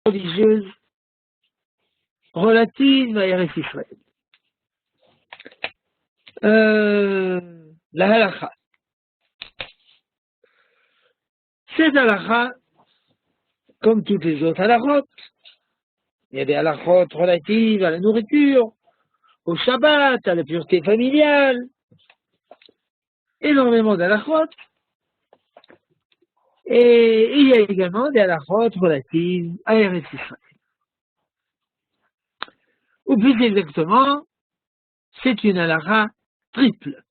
religieuse relative à Eretz Israël. La halakha. Cette halakha, comme toutes les autres halakhot, il y a des halakhot relatives à la nourriture, au Shabbat, à la pureté familiale, énormément d'halakhot, et il y a également des halakhot relatives à Eretz Israël. Ou plus exactement, c'est une halakha triple,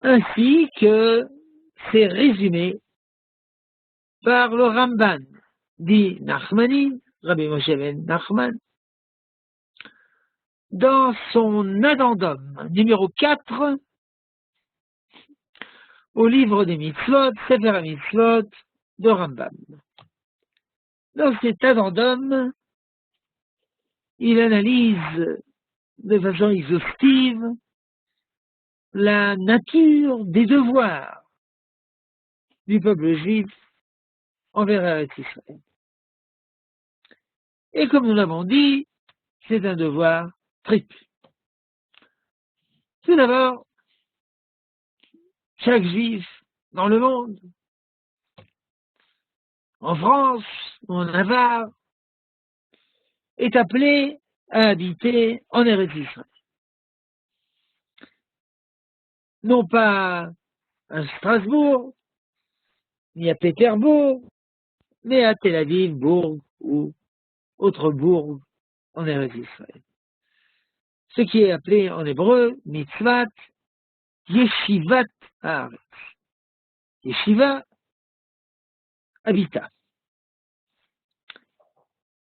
ainsi que c'est résumé par le Ramban, dit Nachmani, Rabbi Moshe ben Nachman, dans son addendum numéro 4 au livre des Mitzvot, Sefer HaMitzvot de Rambam. Dans cet addendum, il analyse de façon exhaustive la nature des devoirs du peuple juif envers Eretz Israël. Et comme nous l'avons dit, c'est un devoir triple. Tout d'abord, chaque juif dans le monde, en France ou en Navarre, est appelé à habiter en Eretz Israël. Non pas à Strasbourg, ni à Pétersbourg, mais à Tel Aviv, Bourg ou autre bourg en Eretz Israël. Ce qui est appelé en hébreu mitzvat yeshivat haaretz. Yeshiva, habitat.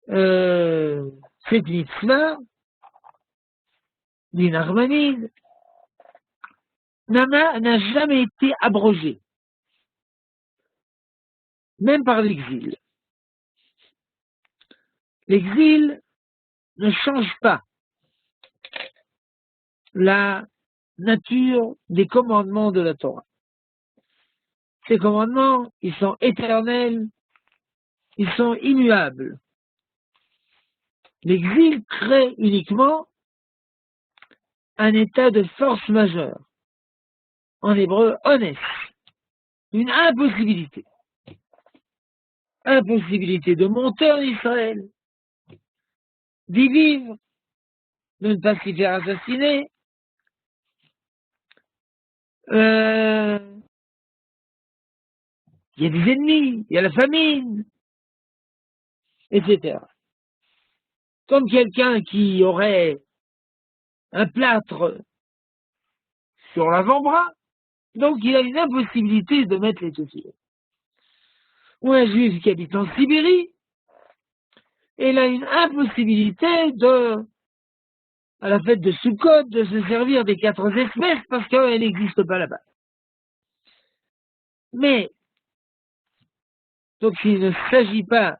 Cette mitzvah, dit Nachmanide, n'a jamais été abrogée, même par l'exil. L'exil ne change pas la nature des commandements de la Torah. Ces commandements, ils sont éternels, ils sont immuables. L'exil crée uniquement un état de force majeure, en hébreu, ones, une impossibilité. Impossibilité de monter en Israël, d'y vivre, de ne pas s'y faire assassiner, il y a des ennemis, il y a la famine, etc. Comme quelqu'un qui aurait un plâtre sur l'avant-bras, donc il a une impossibilité de mettre les chaussures. Ou un juif qui habite en Sibérie, il a une impossibilité à la fête de Sukkot, de se servir des 4 espèces parce qu'elle n'existe pas là-bas. Mais, donc il ne s'agit pas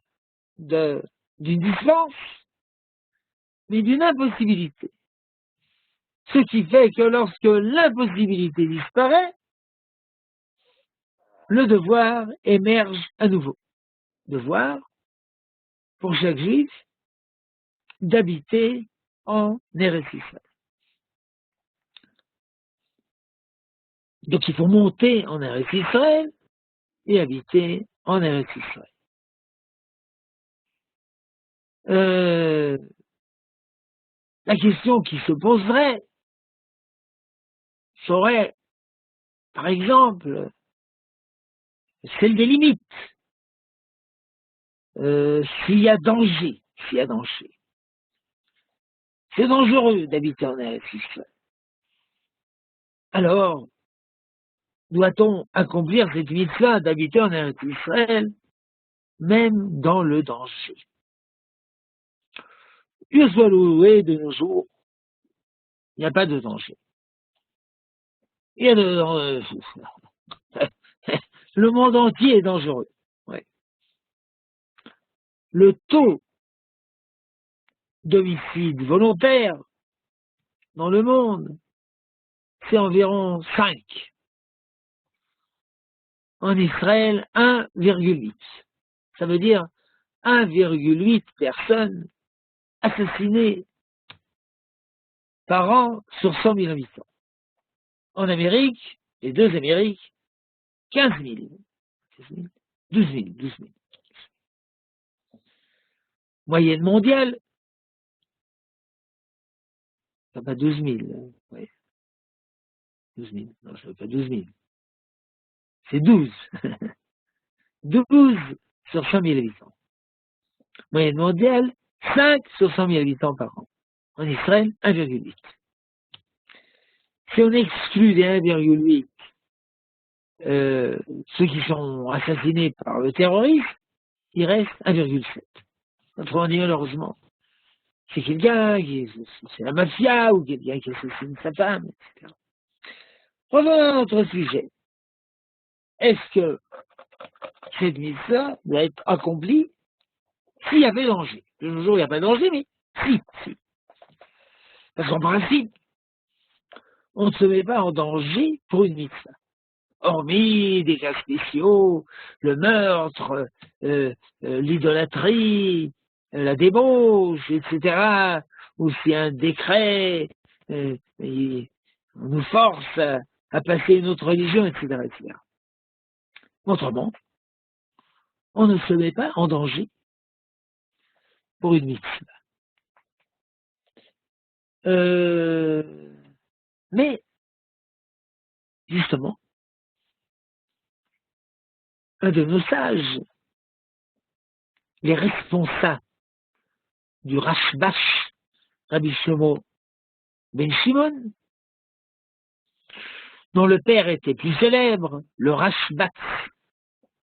d'une dispense, mais d'une impossibilité. Ce qui fait que lorsque l'impossibilité disparaît, le devoir émerge à nouveau. Devoir, pour chaque juif, d'habiter en Eretz Israël. Donc il faut monter en Eretz Israël et habiter en Eretz Israël. La question qui se poserait serait, par exemple, celle des limites. S'il y a danger. C'est dangereux d'habiter en Eretz Israël. Alors, doit-on accomplir cette mitzvah d'habiter en Eretz Israël, même dans le danger? Dieu soit loué, de nos jours, il n'y a pas de danger. Il y a le monde entier est dangereux. Ouais. Le taux d'homicide volontaire dans le monde, c'est environ 5. En Israël, 1,8. Ça veut dire 1,8 personnes assassinées par an sur 100 000 habitants. En Amérique, les deux Amériques, 15 000. 12 000. Moyenne mondiale, pas 12 000. Ouais. 12 000. Non, je ne veux pas 12 000. C'est 12. 12 sur 100 000 habitants. Moyenne mondiale, 5 sur 100 000 habitants par an. En Israël, 1,8. Si on exclut des 1,8 ceux qui sont assassinés par le terrorisme, il reste 1,7. Autrement dit, malheureusement, c'est quelqu'un qui, c'est la mafia ou quelqu'un qui assassine sa femme, etc. Revenons à notre sujet. Est-ce que cette mise-là doit être accomplie s'il y avait danger? De nos jours, il n'y a pas de danger, mais si. Parce qu'en principe, on ne se met pas en danger pour une mitzvah. Hormis des cas spéciaux, le meurtre, l'idolâtrie, la débauche, etc., ou si un décret on nous force à passer une autre religion, etc., etc. Autrement, on ne se met pas en danger pour une mitzvah. Mais, justement, un de nos sages, les responsables du Rashbash, Rabbi Shlomo Ben Shimon, dont le père était plus célèbre, le Rashbach,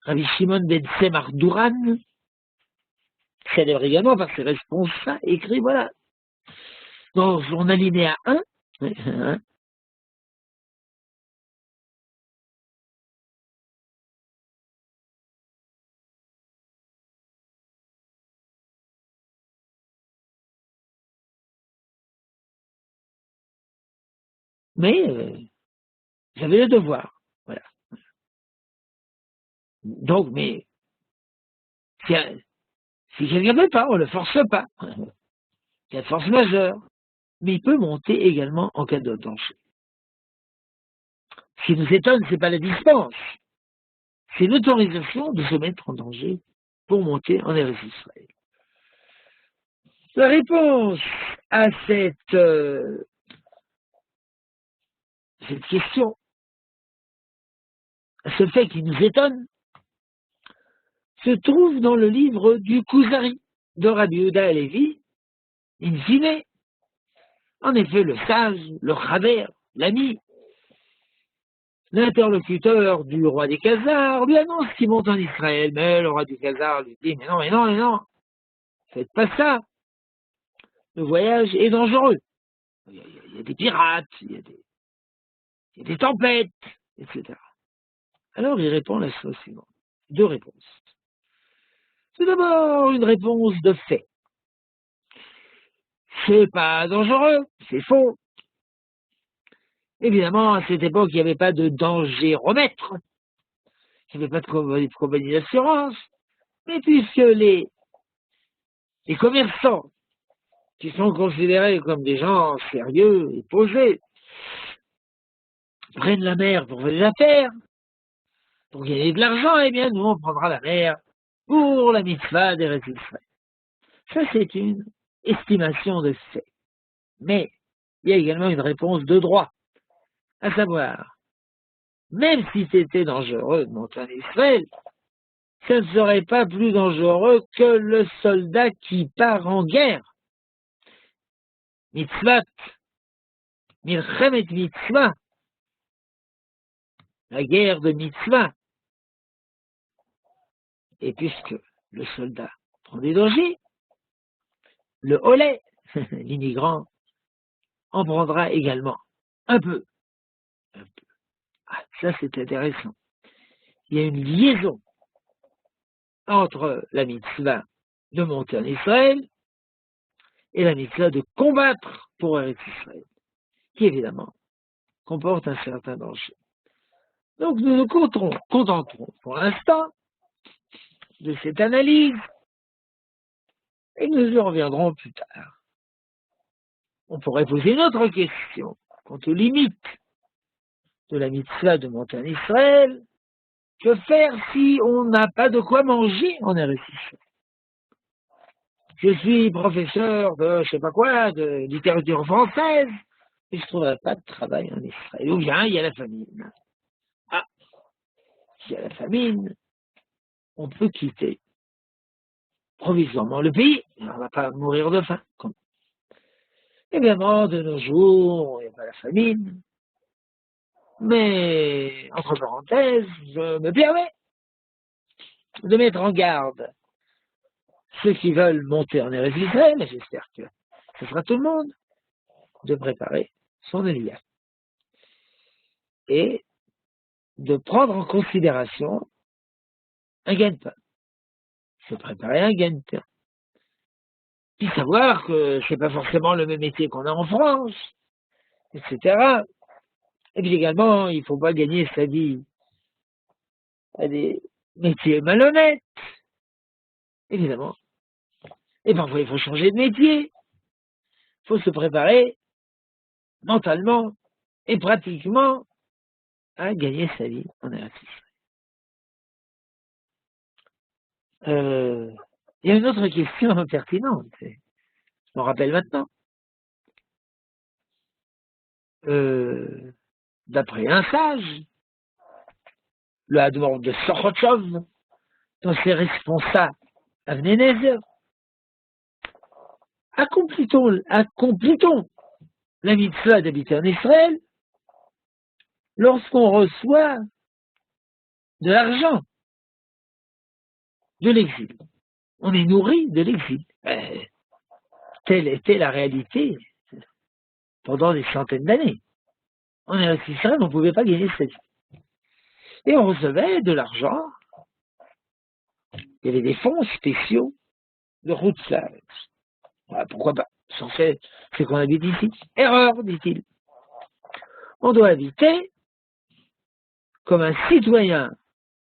Rabbi Shimon Ben Semar Duran, célèbre également par ses responsables, écrit, voilà, dans son alinéa 1, mais j'avais le devoir, voilà. Donc, mais si quelqu'un ne veut pas, on ne le force pas. Il y a de force majeure, mais il peut monter également en cas de danger. Ce qui nous étonne, ce n'est pas la dispense, c'est l'autorisation de se mettre en danger pour monter en Eretz Israël. La réponse à cette question, à ce fait qui nous étonne, se trouve dans le livre du Kuzari de Rabbi Yehuda Halevi, in fine. En effet, le sage, le chaver, l'ami, l'interlocuteur du roi des Khazars lui annonce qu'il monte en Israël, mais le roi des Khazars lui dit mais non, faites pas ça, le voyage est dangereux, il y a des pirates, il y a des tempêtes, etc. Alors il répond la chose suivante, deux réponses. C'est d'abord une réponse de fait. C'est pas dangereux, c'est faux. Évidemment, à cette époque, il n'y avait pas de danger-remètre, il n'y avait pas de compagnie d'assurance, mais puisque les commerçants, qui sont considérés comme des gens sérieux et posés, prennent la mer pour faire des affaires, pour gagner de l'argent, eh bien, nous, on prendra la mer pour la mitzvah des Israël. Ça, c'est une estimation de fait. Mais il y a également une réponse de droit, à savoir, même si c'était dangereux de monter en Israël, ça ne serait pas plus dangereux que le soldat qui part en guerre. Mitzvah, milchemet mitzvah, la guerre de mitzvah. Et puisque le soldat prend des dangers, le holé, l'immigrant, en prendra également un peu. Ah, ça, c'est intéressant. Il y a une liaison entre la mitzvah de monter en Israël et la mitzvah de combattre pour Eretz Israël, qui évidemment comporte un certain danger. Donc nous nous contenterons pour l'instant de cette analyse Et nous y reviendrons plus tard. On pourrait poser une autre question quant aux limites de la mitzvah de monter en Israël. Que faire si on n'a pas de quoi manger en Eretz Israël? Je suis professeur de je sais pas quoi, de littérature française, et je ne trouverai pas de travail en Israël. Ou bien il y a la famine. Ah, s'il y a la famine, on peut quitter provisoirement le pays. On ne va pas mourir de faim. Évidemment, de nos jours, il n'y a pas la famine. Mais, entre parenthèses, je me permets de mettre en garde ceux qui veulent monter en Eretz Israël, et j'espère que ce sera tout le monde, de préparer son Elia. Et de prendre en considération un gagne-pain. Se préparer un gagne-pain. Puis savoir que c'est pas forcément le même métier qu'on a en France, etc. Et puis également, il ne faut pas gagner sa vie à des métiers malhonnêtes, évidemment. Et parfois, il faut changer de métier. Il faut se préparer mentalement et pratiquement à gagner sa vie en Eretz Israël. Il y a une autre question pertinente. Je m'en rappelle maintenant. D'après un sage, le Hadmor de Sochotchov, dans ses responsables à Vnenezer, accomplit-on la mitzvah d'habiter en Israël lorsqu'on reçoit de l'argent de l'exil? On est nourri de l'exil. Telle était la réalité pendant des centaines d'années. En Israël, on ne pouvait pas gagner sa vie. Et on recevait de l'argent. Il y avait des fonds spéciaux de Routzlav. Voilà, pourquoi pas? C'est qu'on habite ici. Erreur, dit-il. On doit habiter comme un citoyen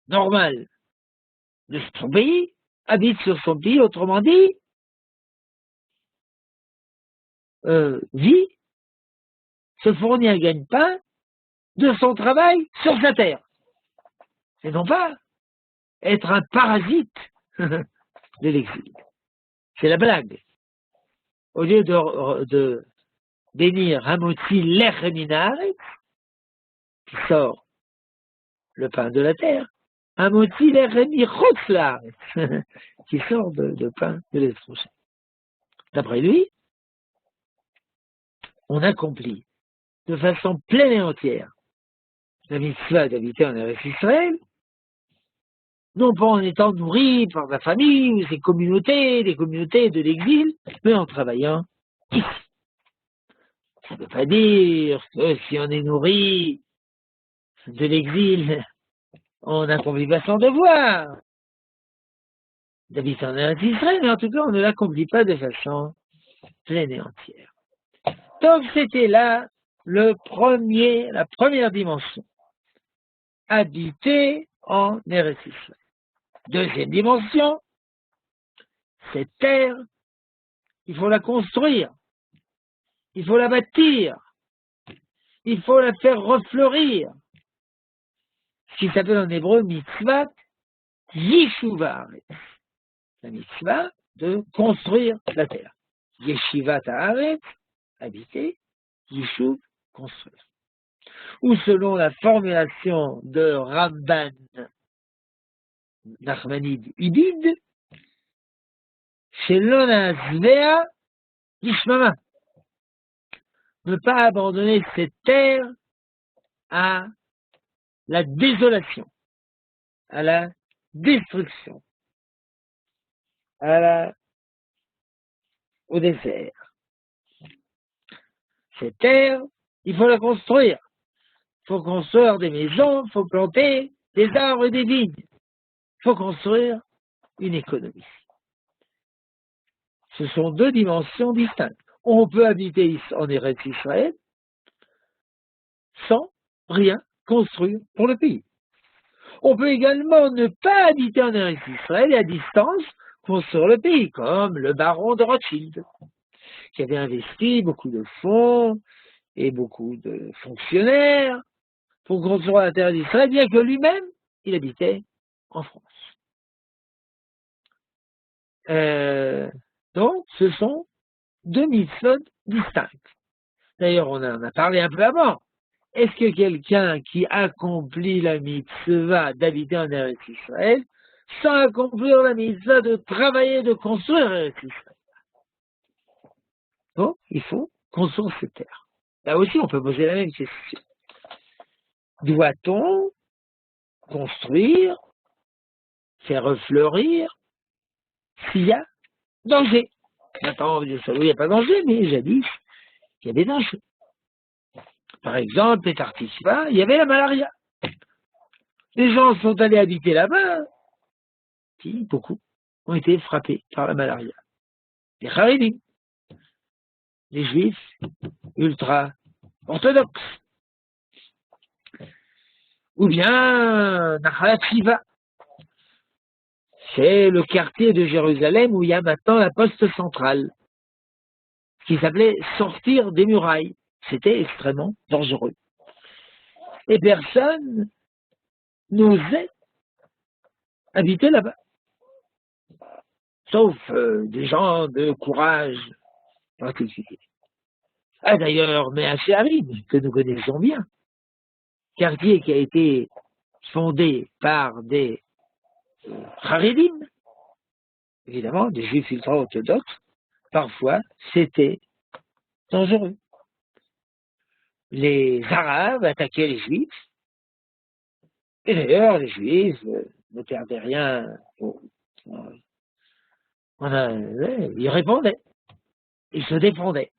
normal de son pays, habite sur son pays, autrement dit, vit, se fournit un gagne-pain de son travail sur sa terre. Et non pas être un parasite de l'exil. C'est la blague. Au lieu de bénir Hamotzi Lecheminare, qui sort le pain de la terre, Hamotzi Lechemi Chotzlar, qui sort de pain de l'étranger. D'après lui, on accomplit de façon pleine et entière la mitzvah d'habiter en Eretz Israël, non pas en étant nourri par sa famille ou ses communautés, les communautés de l'exil, mais en travaillant ici. Ça ne veut pas dire que si on est nourri de l'exil, on n'accomplit pas son devoir d'habiter en Eretz Israël, mais en tout cas, on ne l'accomplit pas de façon pleine et entière. Donc, c'était là la première dimension. Habiter en Eretz Israël. Deuxième dimension, cette terre, il faut la construire, il faut la bâtir, il faut la faire refleurir. Ce qui s'appelle en hébreu mitzvah yeshuva. La mitzvah de construire la terre. Yeshivat haaretz, habiter, yeshuv, construire. Ou selon la formulation de Ramban Nachmanide Ibid, chez l'onazvea Ishmama. Ne pas abandonner cette terre à la désolation, à la destruction, au désert. Cette terre, il faut la construire. Il faut construire des maisons, il faut planter des arbres et des vignes. Il faut construire une économie. Ce sont deux dimensions distinctes. On peut habiter en Eretz Israël sans rien construire pour le pays. On peut également ne pas habiter en Eretz Israël et à distance construire le pays, comme le baron de Rothschild, qui avait investi beaucoup de fonds et beaucoup de fonctionnaires pour construire la terre d'Israël, bien que lui-même, il habitait en France. Donc, ce sont deux mitzvot distinctes. D'ailleurs, on en a parlé un peu avant. Est-ce que quelqu'un qui accomplit la mitzvah d'habiter en Eretz Israël, sans accomplir la mitzvah de travailler, de construire Eretz Israël? Donc, il faut construire cette terre. Là aussi, on peut poser la même question. Doit-on construire, faire refleurir s'il y a danger? Maintenant, il n'y a pas danger, mais jadis, il y avait danger. Par exemple, les Tartispa, il y avait la malaria. Les gens sont allés habiter là-bas, qui, beaucoup, ont été frappés par la malaria. Les Haredim, les Juifs ultra-orthodoxes. Ou bien Nahalat Shiva. C'est le quartier de Jérusalem où il y a maintenant la poste centrale, qui s'appelait sortir des murailles. C'était extrêmement dangereux. Et personne n'osait habiter là-bas. Sauf des gens de courage particulier. Ah d'ailleurs, Mea Shearim, que nous connaissons bien, quartier qui a été fondé par des Haredim, évidemment, des juifs ultra-orthodoxes, parfois c'était dangereux. Les Arabes attaquaient les Juifs, et d'ailleurs, les Juifs ne perdaient rien. Ils répondaient, ils se défendaient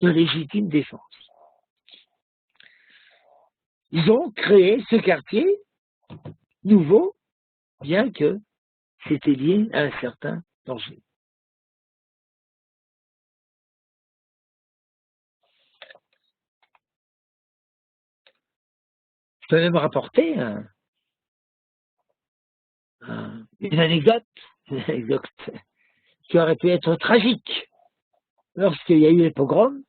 de légitime défense. Ils ont créé ce quartier nouveau, bien que c'était lié à un certain danger. Je peux même rapporter une anecdote qui aurait pu être tragique. Lorsqu'il y a eu les pogroms,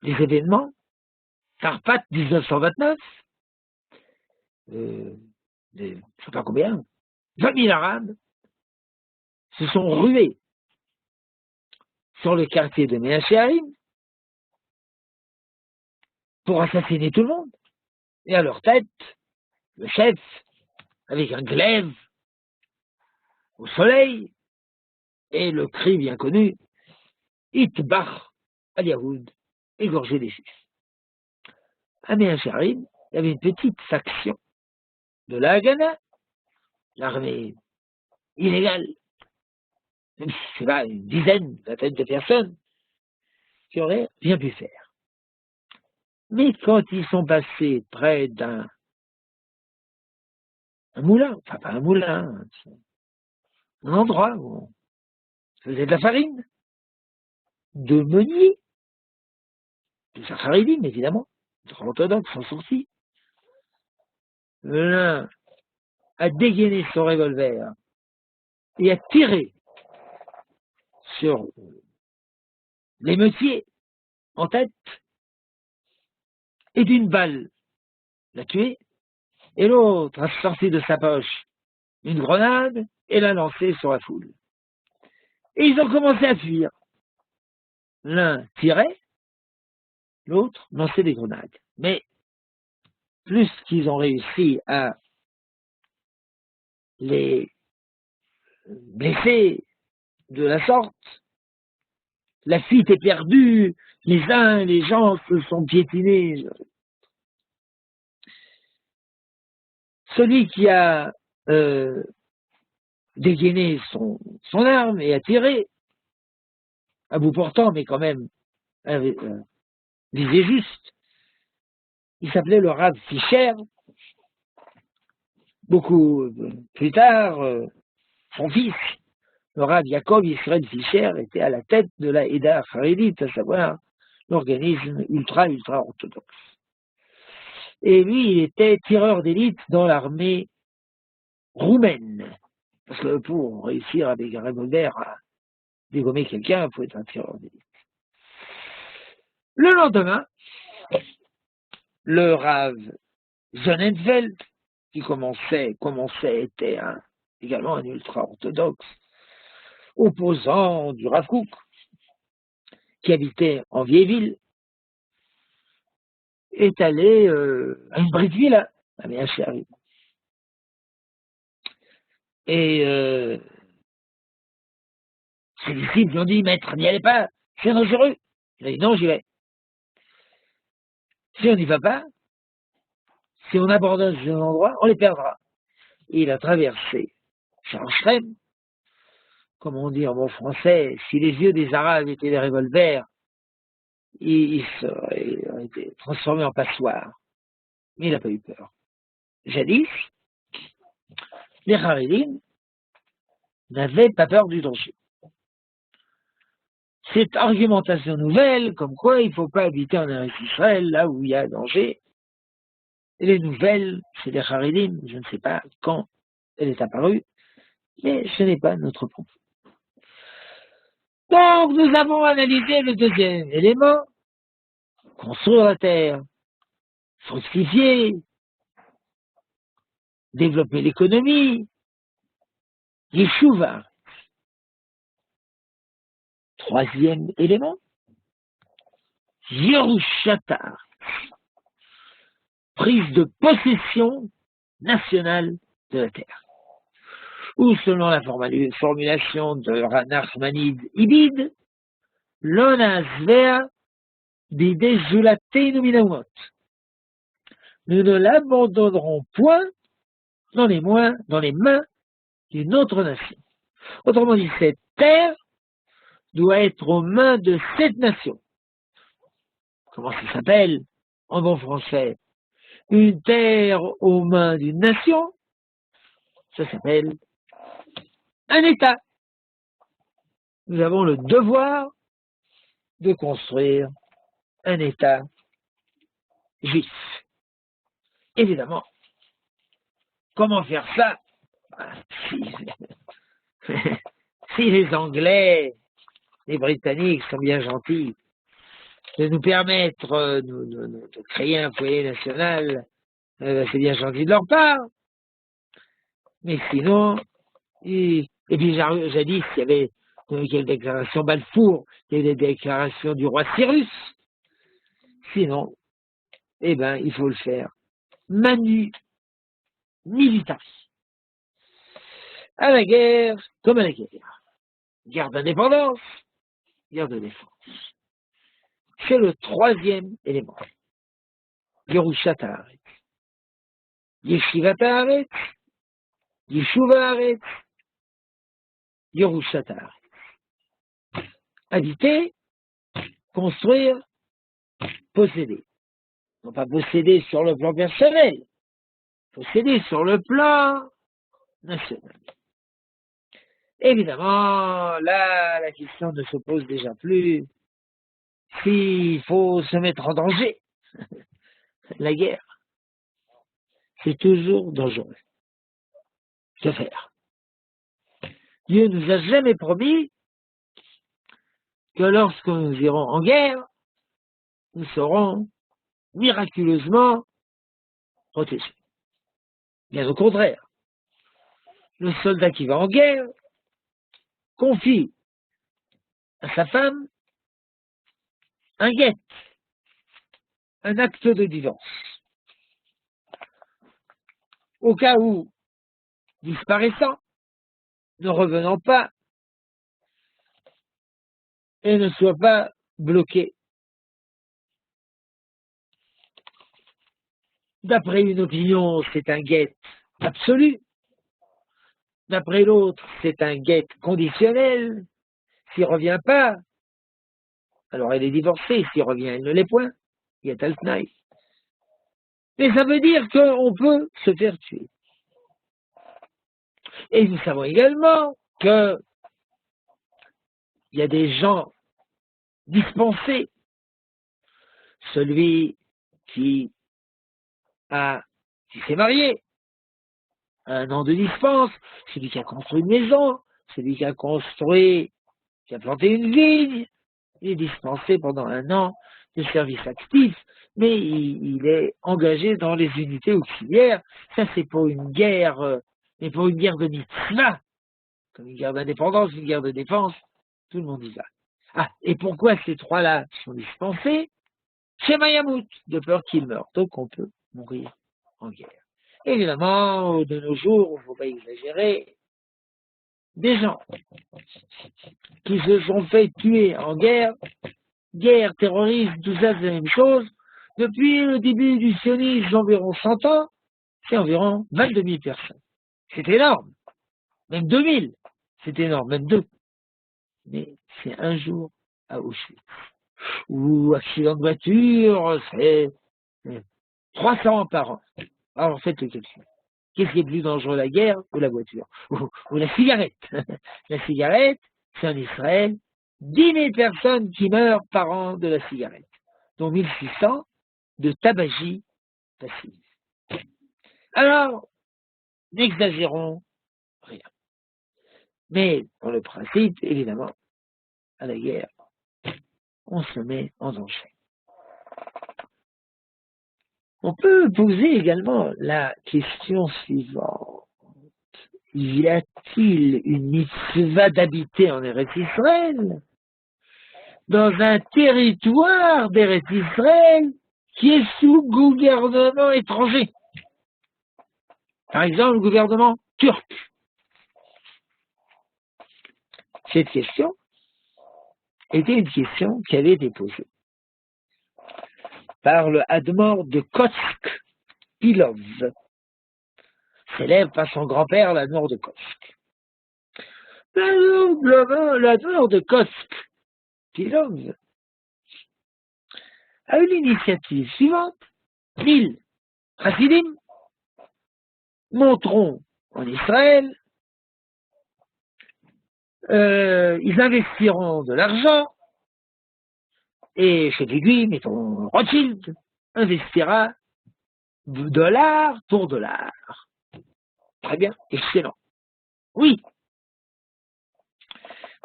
les événements, Tarpat 1929, je ne sais pas combien, 20 000 Arabes se sont rués sur le quartier de Mea Shearim pour assassiner tout le monde. Et à leur tête, le chef, avec un glaive au soleil, et le cri bien connu, Itbach al-Yahoud, égorger les Juifs. À Mea Shearim, il y avait une petite faction de la Haganah, l'armée illégale, je ne sais pas, une vingtaine de personnes qui auraient bien pu faire. Mais quand ils sont passés près d'un moulin, enfin pas un moulin, un endroit où on faisait de la farine, de meuniers, de Safaridine évidemment, les orthodoxes sont sortis. L'un a dégainé son revolver et a tiré sur l'émeutier en tête, et d'une balle l'a tué, et l'autre a sorti de sa poche une grenade et l'a lancée sur la foule. Et ils ont commencé à fuir. L'un tirait, l'autre lançait des grenades. Mais plus qu'ils ont réussi à les blesser de la sorte, la fuite est perdue, les gens se sont piétinés. Celui qui a dégainé son arme et a tiré, à bout portant, mais quand même visé juste, il s'appelait le Rav Fischer. Beaucoup plus tard, son fils, le Rav Yaakov Israël Fischer, était à la tête de la Eda Haredite, à savoir l'organisme ultra-orthodoxe. Et lui, il était tireur d'élite dans l'armée roumaine, Parce que pour réussir avec un revolver à dégommer quelqu'un, il faut être un tireur d'élite. Le lendemain, le Rav Sonnenfeld, qui était également un ultra-orthodoxe, opposant du Rav Kook, qui habitait en vieille ville, est allé à une brit milah, à Mea Shearim. Et ses disciples lui ont dit, maître, n'y allez pas, c'est dangereux. Il a dit, non, j'y vais. Si on n'y va pas, si on abandonne ce endroit, on les perdra. Et il a traversé Sharm, comme on dit en bon français, si les yeux des Arabes étaient des revolvers, ils auraient été transformés en passoires. Mais il n'a pas eu peur. Jadis, les Haredim n'avaient pas peur du danger. Cette argumentation nouvelle, comme quoi il ne faut pas habiter en Eretz Israël, là où il y a danger, elle est nouvelle chez les Haredim, je ne sais pas quand elle est apparue, mais ce n'est pas notre propos. Donc, nous avons analysé le deuxième élément, construire la terre, fructifier, développer l'économie, Yeshuva. Troisième élément, Yerushatar, prise de possession nationale de la terre. Ou selon la formulation de Nachmanide Ibid, Lona Zvea d'idée Zulatenu Minamot. Nous ne l'abandonnerons point dans les mains d'une autre nation. Autrement dit, cette terre doit être aux mains de cette nation. Comment ça s'appelle en bon français? Une terre aux mains d'une nation, ça s'appelle un État. Nous avons le devoir de construire un État juif. Évidemment, comment faire ça? Si les Anglais, les Britanniques sont bien gentils de nous permettre de créer un foyer national, c'est bien gentil de leur part. Mais sinon, et puis jadis, il y avait les déclarations Balfour, il y avait des déclarations du roi Cyrus. Sinon, eh ben, il faut le faire. Manu militari. À la guerre, comme à la guerre. Guerre d'indépendance, guerre de défense. C'est le troisième élément. Yerushat Haaretz. Yeshivat Haaretz. Yeshuva Haaretz. Yerushat Haaretz. Habiter, construire, posséder. Non pas posséder sur le plan personnel, posséder sur le plan national. Évidemment, là, la question ne se pose déjà plus s'il faut se mettre en danger. La guerre, c'est toujours dangereux. Que faire? Dieu nous a jamais promis que lorsque nous irons en guerre, nous serons miraculeusement protégés. Bien au contraire, le soldat qui va en guerre confie à sa femme un guet, un acte de divorce. Au cas où, disparaissant, ne revenant pas, et ne soit pas bloqué. D'après une opinion, c'est un guet absolu. D'après l'autre, c'est un guet conditionnel. S'il ne revient pas, alors elle est divorcée. S'il revient, elle ne l'est point. Guet al-Tnaï. Mais ça veut dire qu'on peut se faire tuer. Et nous savons également qu'il y a des gens dispensés. Celui qui s'est marié un an de dispense, celui qui a construit une maison, celui qui a planté une vigne, il est dispensé pendant un an de service actif, mais il est engagé dans les unités auxiliaires. Ça, c'est pour une guerre, mais pour une guerre de mitzvah, comme une guerre d'indépendance, une guerre de défense, tout le monde y va. Ah, et pourquoi ces trois-là sont dispensés? Chez Mayamout, de peur qu'ils meurent. Donc on peut mourir en guerre. Évidemment, de nos jours, il ne faut pas exagérer, des gens qui se sont fait tuer en guerre, terrorisme, tout ça, c'est la même chose. Depuis le début du sionisme, environ 100 ans, c'est environ 22 000 personnes. C'est énorme. Même 2000, c'est énorme, même 2. Mais c'est un jour à Auschwitz. Ou accident de voiture, c'est 300 par an. Alors faites le calcul. Qu'est-ce qui est plus dangereux, la guerre ou la voiture ou la cigarette? La cigarette, c'est en Israël 10 000 personnes qui meurent par an de la cigarette, dont 1600 de tabagie passive. Alors, n'exagérons rien. Mais dans le principe, évidemment, à la guerre, on se met en danger. On peut poser également la question suivante. Y a-t-il une mitzvah d'habiter en Eretz Israël, dans un territoire d'Eretz Israël qui est sous gouvernement étranger? Par exemple, le gouvernement turc. Cette question était une question qui avait été posée par le Hadmor de Kotsk Pilov, célèbre par son grand-père, l'Hadmor de Kotsk. L'Hadmor de Kotsk Pilov a eu l'initiative suivante. 1000 Hasidim monteront en Israël, ils investiront de l'argent, et chez lui, mettons, Rothschild investira dollar pour dollar. Très bien, excellent. Oui.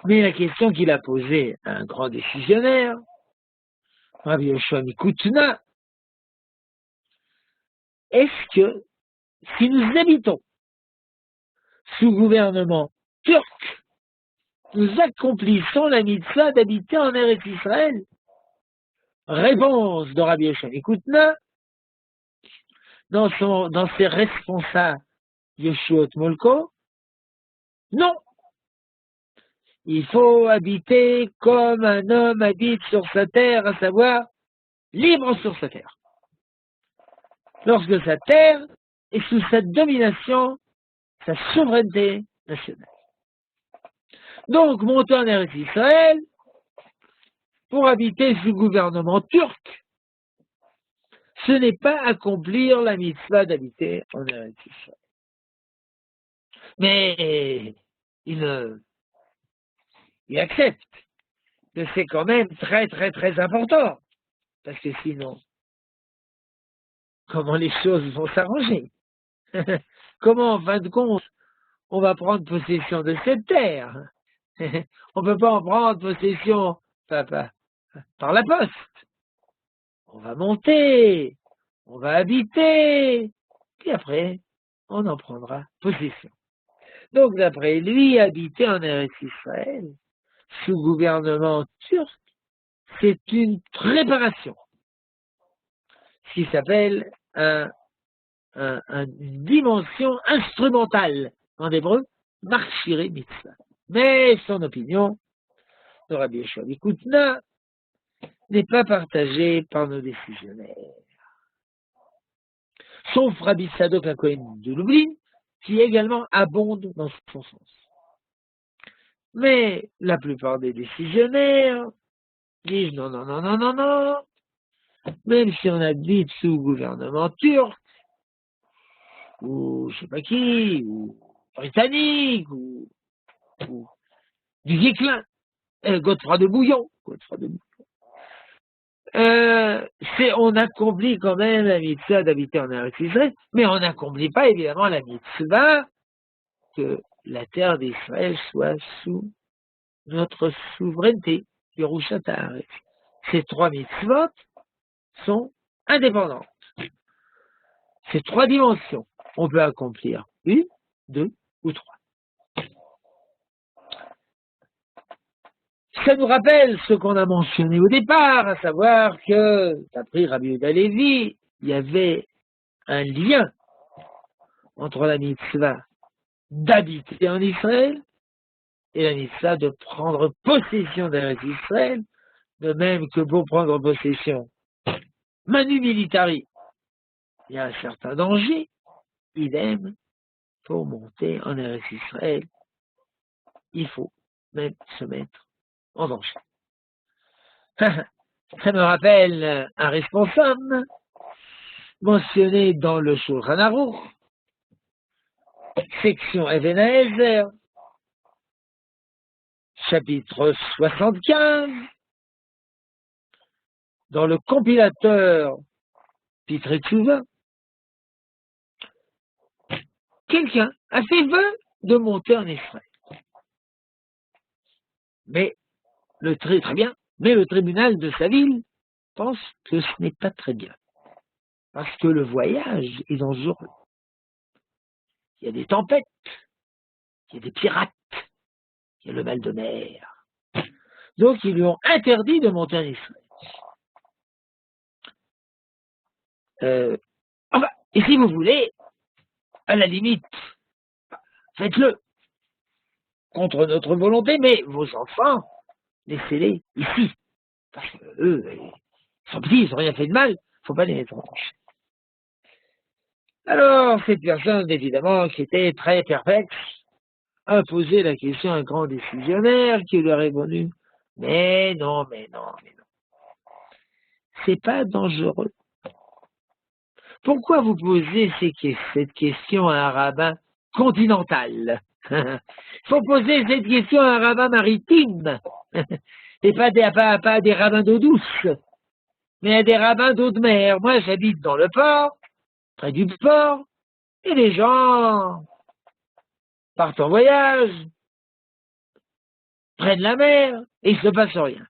Mais la question qu'il a posée à un grand décisionnaire, Rabbi Yoshua Mikutna, est-ce que si nous habitons sous gouvernement turc, nous accomplissons la mitzvah d'habiter en Eretz Israël? Réponse de Rabbi Yoshua Mikutna, dans ses responsables Yeshuot Molko, non. Il faut habiter comme un homme habite sur sa terre, à savoir libre sur sa terre. Lorsque sa terre est sous sa domination, sa souveraineté nationale. Donc, monter en Eretz Israël, pour habiter sous gouvernement turc, ce n'est pas accomplir la mitzvah d'habiter en Eretz Israël. Mais il accepte que c'est quand même très très très important, parce que sinon, comment les choses vont s'arranger? Comment, en fin de compte, on va prendre possession de cette terre? On ne peut pas en prendre possession par la poste. On va monter, on va habiter, puis après, on en prendra possession. Donc, d'après lui, habiter en Eretz Israël, sous gouvernement turc, c'est une préparation, ce qui s'appelle une dimension instrumentale, en hébreu, marchiré mitzvah. Mais son opinion, de Rabbi Yoshua Mikutna, n'est pas partagée par nos décisionnaires. Sauf Rabbi Sadok HaKohen de Lublin, qui également abonde dans son sens. Mais la plupart des décisionnaires disent non, non, non, non, non, non, même si on habite sous gouvernement turc, ou je sais pas qui, ou britannique, ou du Guéclin, Godefroy de Bouillon, on accomplit quand même la mitzvah d'habiter en Eretz Israël, mais on n'accomplit pas évidemment la mitzvah que la terre d'Israël soit sous notre souveraineté, Yerushat Haaretz. Ces 3 mitzvot sont indépendantes. Ces 3 dimensions, on peut accomplir 1, 2 ou 3. Ça nous rappelle ce qu'on a mentionné au départ, à savoir que, d'après Rabbi Yehuda Lévi, il y avait un lien entre la mitzvah d'habiter en Israël et la mitzvah de prendre possession d'Eretz Israël, de même que pour prendre possession manu militari, il y a un certain danger, idem, pour monter en Eretz Israël, il faut même se mettre en danger. Ça me rappelle un responsable mentionné dans le Shulchan Aruch, section Even Haezer, chapitre 75, dans le compilateur Pitrei Tshuva, quelqu'un a fait vœu de monter en Israël. Mais très bien, mais le tribunal de sa ville pense que ce n'est pas très bien. Parce que le voyage est dangereux. Il y a des tempêtes, il y a des pirates, il y a le mal de mer. Donc ils lui ont interdit de monter en Israël. Enfin, et si vous voulez, à la limite, faites-le contre notre volonté, mais vos enfants, laissez-les ici. Parce que eux, ils sont petits, ils n'ont rien fait de mal, il ne faut pas les mettre en danger. Alors, cette personne, évidemment, qui était très perplexe, a posé la question à un grand décisionnaire qui lui a répondu « Mais non, mais non, mais non. C'est pas dangereux. Pourquoi vous posez cette question à un rabbin continental? Il faut poser cette question à un rabbin maritime, et pas à des rabbins d'eau douce, mais à des rabbins d'eau de mer. Moi, j'habite dans le port, près du port, et les gens partent en voyage, près de la mer, et il ne se passe rien.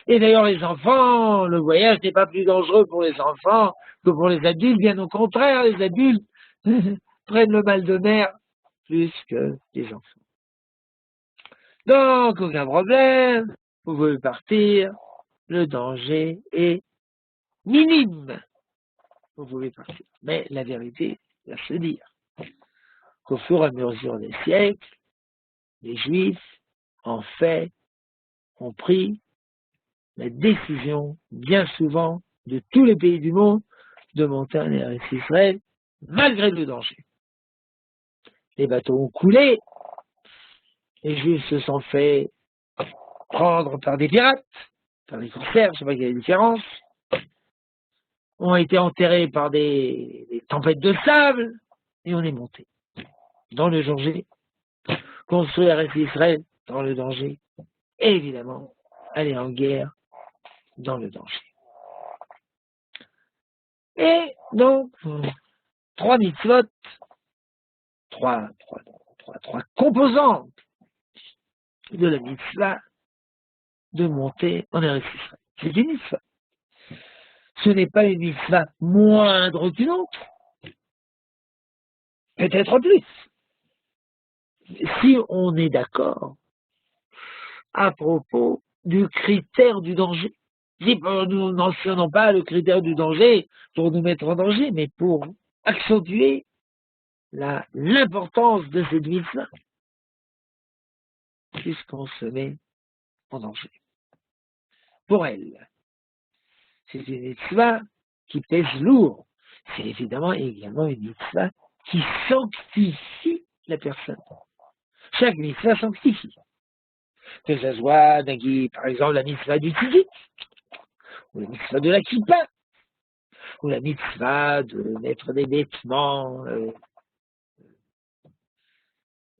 Et d'ailleurs, les enfants, le voyage n'est pas plus dangereux pour les enfants que pour les adultes. Bien au contraire, les adultes prennent le mal de mer plus que les enfants. Donc, aucun problème, vous pouvez partir, le danger est minime. Vous pouvez partir. Mais la vérité va se dire qu'au fur et à mesure des siècles, les Juifs, en fait, ont pris la décision, bien souvent, de tous les pays du monde, de monter en Eretz Israël, malgré le danger. Les bateaux ont coulé, les Juifs se sont fait prendre par des pirates, par des corsaires, je ne sais pas quelle est la différence, ont été enterrés par des tempêtes de sable, et on est monté dans le danger, construire Eretz Israël dans le danger, et évidemment, aller en guerre dans le danger. Et donc, 3 mitzvot, trois composantes de la mitzvah de monter en Eretz Israël. C'est une mitzvah. Ce n'est pas une mitzvah moindre qu'une autre. Peut-être plus. Si on est d'accord à propos du critère du danger. Si nous ne mentionnons pas le critère du danger pour nous mettre en danger, mais pour accentuer l'importance de cette mitzvah, puisqu'on se met en danger. Pour elle, c'est une mitzvah qui pèse lourd. C'est évidemment également une mitzvah qui sanctifie la personne. Chaque mitzvah sanctifie. Que ce soit, par exemple, la mitzvah du tzitzit, ou la mitzvah de la kippa, ou la mitzvah de mettre des vêtements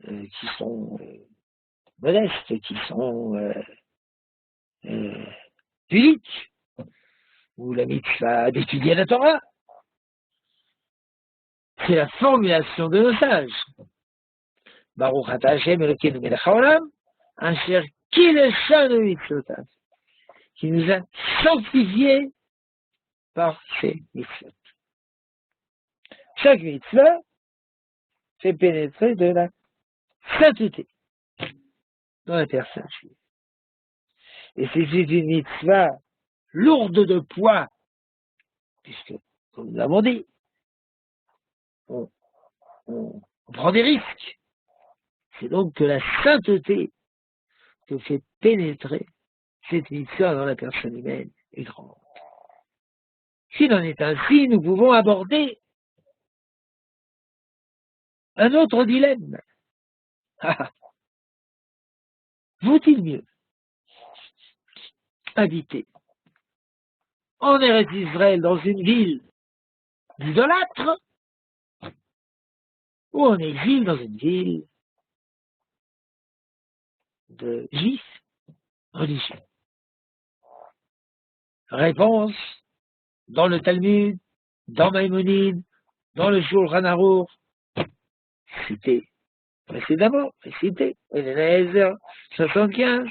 qui sont modestes, qui sont pudiques. ou la mitzvah d'étudier la Torah. C'est la formulation de nos sages. Baruch ata Hashem Elokeinu melech haolam, asher kileshanu mitzvotav, qui nous a sanctifiés par ces mitzvot. Chaque mitzvah fait pénétrer de la sainteté dans la personne juive. Et c'est une mitzvah lourde de poids, puisque, comme nous l'avons dit, on prend des risques. C'est donc que la sainteté que fait pénétrer cette mitzvah dans la personne humaine est grande. S'il en est ainsi, nous pouvons aborder un autre dilemme. Vaut-il mieux habiter en Eretz Israël dans une ville d'idolâtres ou en exil dans une ville de juifs religieux? Réponse dans le Talmud, dans Maïmonide, dans le Shulchan Aruch, cité précédemment, cité, Eliezer 75,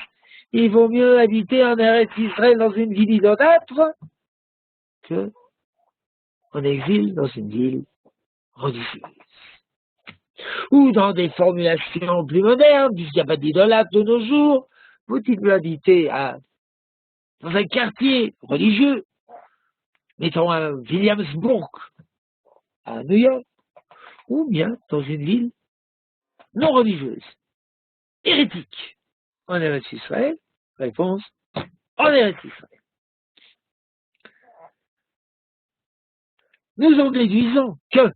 il vaut mieux habiter en Eretz Israël dans une ville idolâtre que en exil dans une ville religieuse. Ou dans des formulations plus modernes, puisqu'il n'y a pas d'idolâtre de nos jours, faut-il mieux habiter dans un quartier religieux, mettons à Williamsburg, à New York, ou bien dans une ville non religieuse, hérétique, en Eretz Israël? Réponse, en Eretz Israël. Nous en déduisons que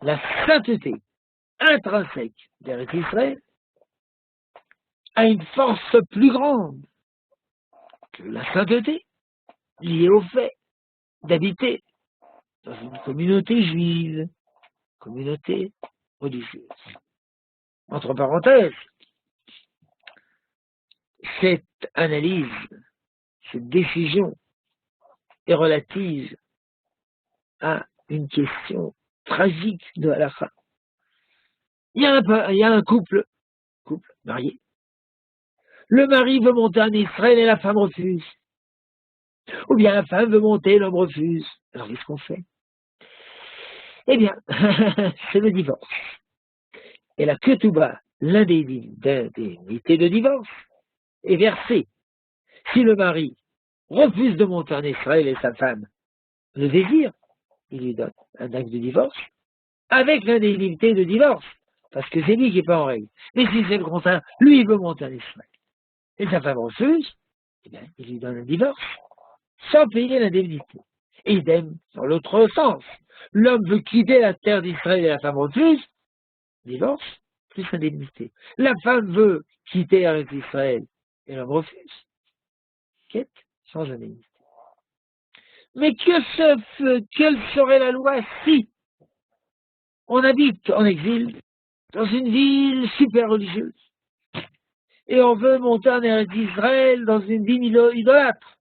la sainteté intrinsèque d'Eretz Israël a une force plus grande que la sainteté liée au fait d'habiter dans une communauté juive, communauté religieuse. Entre parenthèses, cette analyse, cette décision est relative à une question tragique de halakha. Il y a un couple marié. Le mari veut monter en Israël et la femme refuse. Ou bien la femme veut monter, l'homme refuse. Alors qu'est-ce qu'on fait? Eh bien, c'est le divorce. Et la ketouba, l'indemnité de divorce, est versée si le mari refuse de monter en Israël et sa femme le désire, il lui donne un acte de divorce avec l'indemnité de divorce, parce que c'est lui qui n'est pas en règle. Mais si c'est le contraire, lui il veut monter en Israël et sa femme refuse, eh bien, il lui donne un divorce sans payer l'indemnité. Et idem dans l'autre sens. L'homme veut quitter la terre d'Israël et la femme refuse, divorce plus indemnité. La femme veut quitter Israël et l'homme refuse, quête sans indemnité. Mais quelle serait la loi si on habite en exil dans une ville super religieuse et on veut monter en Eretz Israël dans une ville idolâtre?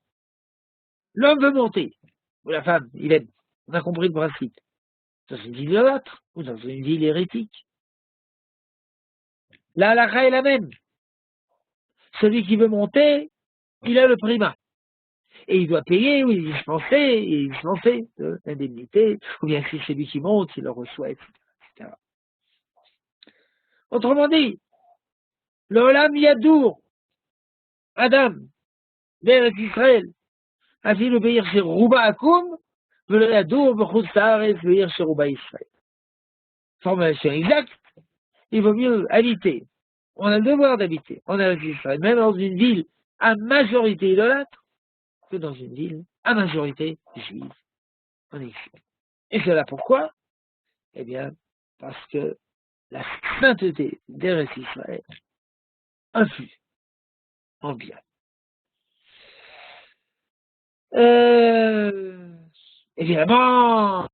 L'homme veut monter, ou la femme, il aime. On a compris le principe. Dans une ville idolâtre ou dans une ville hérétique. La halakha est la même. Celui qui veut monter, il a le primat. Et il doit payer ou il est dispensé de l'indemnité, ou bien si c'est lui qui monte, il le reçoit, etc. Autrement dit, le Olam Yadour, Adam, d'Eretz Israël, a-t-il obéir chez Rouba Akoum, le Yadour, Bechutz Haaretz, obéir chez Rouba Israël. Formulation exacte, il vaut mieux habiter. On a le devoir d'habiter en Eretz Israël, même dans une ville à majorité idolâtre, que dans une ville à majorité juive en exil. Et cela pourquoi? Eh bien, parce que la sainteté d'Eretz Israël influe en bien. Évidemment,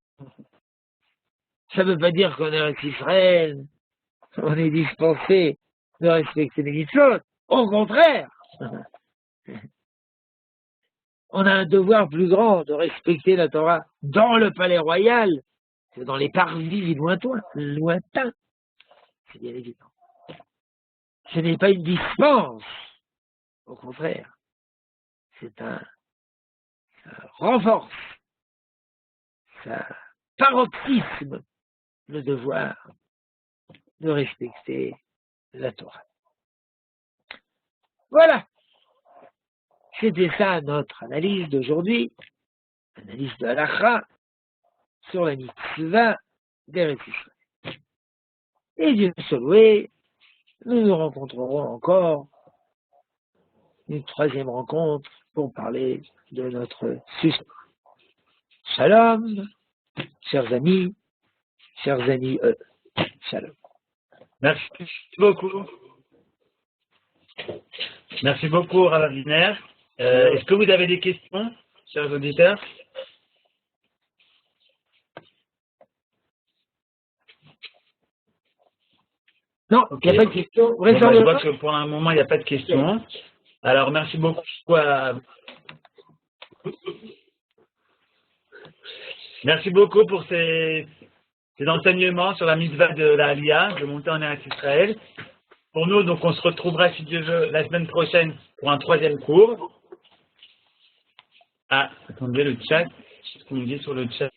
ça ne veut pas dire qu'en Eretz Israël, on est dispensé de respecter les mitzvot. Au contraire, on a un devoir plus grand de respecter la Torah dans le palais royal que dans les parvis lointains. C'est bien évident. Ce n'est pas une dispense. Au contraire, ça renforce, ça paroxysme le devoir de respecter la Torah. Voilà. C'était ça notre analyse d'aujourd'hui, analyse de Halakha sur la mitzvah d'Eretz Israël. Et Dieu soit loué, nous nous rencontrerons encore une troisième rencontre pour parler de notre sujet. Shalom, chers amis, shalom. Merci beaucoup. Merci beaucoup, Rav Winer. Est-ce que vous avez des questions, chers auditeurs? Non, il n'y a pas de questions. Bon, je vois que pour un moment, il n'y a pas de questions. Alors, merci beaucoup Merci beaucoup pour ces enseignements sur la mitzvah de la Aliyah, de monter en Eretz Israël. Pour nous, donc, on se retrouvera, si Dieu veut, la semaine prochaine pour un troisième cours. Ah, attendez, le chat. Qu'est-ce qu'on me dit sur le chat?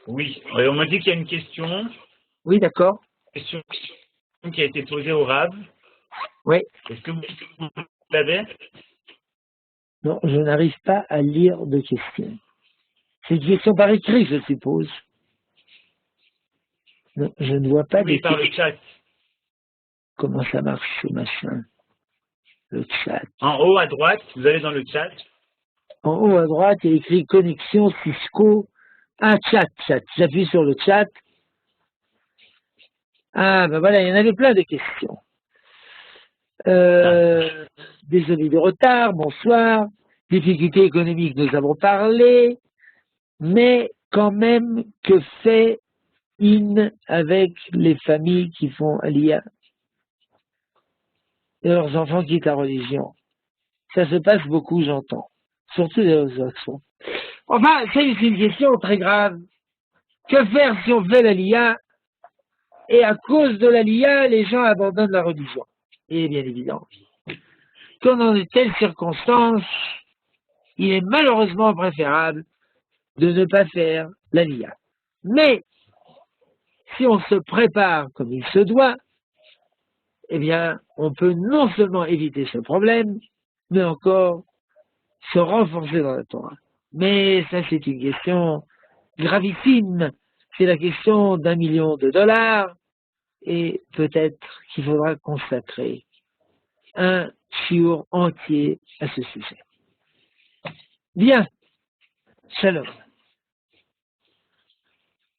Oui, on me dit qu'il y a une question. Oui, d'accord. Question qui a été posée au Rav. Oui. Est-ce que vous l'avez? Non, je n'arrive pas à lire de questions. C'est une question par écrit, je suppose. Non, je ne vois pas Oui, par le chat. Comment ça marche, ce machin? Le chat. En haut à droite, vous allez dans le chat. En haut à droite, il y a écrit connexion Cisco. Ah, chat. J'appuie sur le chat. Ah, ben voilà, il y en avait plein de questions. Désolé de retard, bonsoir. Difficultés économiques, nous avons parlé. Mais quand même, que fait avec les familles qui font Aliyah et leurs enfants quittent la religion? Ça se passe beaucoup, j'entends. Surtout les accents. Enfin, c'est une question très grave. Que faire si on fait l'Aliyah et à cause de l'Aliyah, les gens abandonnent la religion? Il est bien évident que dans de telles circonstances, il est malheureusement préférable de ne pas faire l'Aliyah. Mais, si on se prépare comme il se doit, eh bien, on peut non seulement éviter ce problème, mais encore se renforcer dans la Torah. Mais ça, c'est une question gravissime. C'est la question d'1 million de dollars et peut-être qu'il faudra consacrer un shiur entier à ce sujet. Bien. Shalom.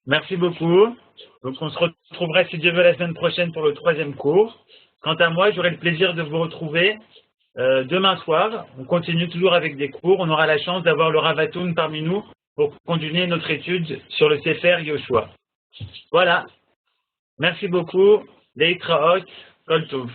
Merci beaucoup. Donc, on se retrouvera, si Dieu veut, la semaine prochaine pour le troisième cours. Quant à moi, j'aurai le plaisir de vous retrouver demain soir. On continue toujours avec des cours. On aura la chance d'avoir le Rav Atoun parmi nous pour continuer notre étude sur le Sefer Yoshua. Voilà. Merci beaucoup. Leitraot. Kol Tov.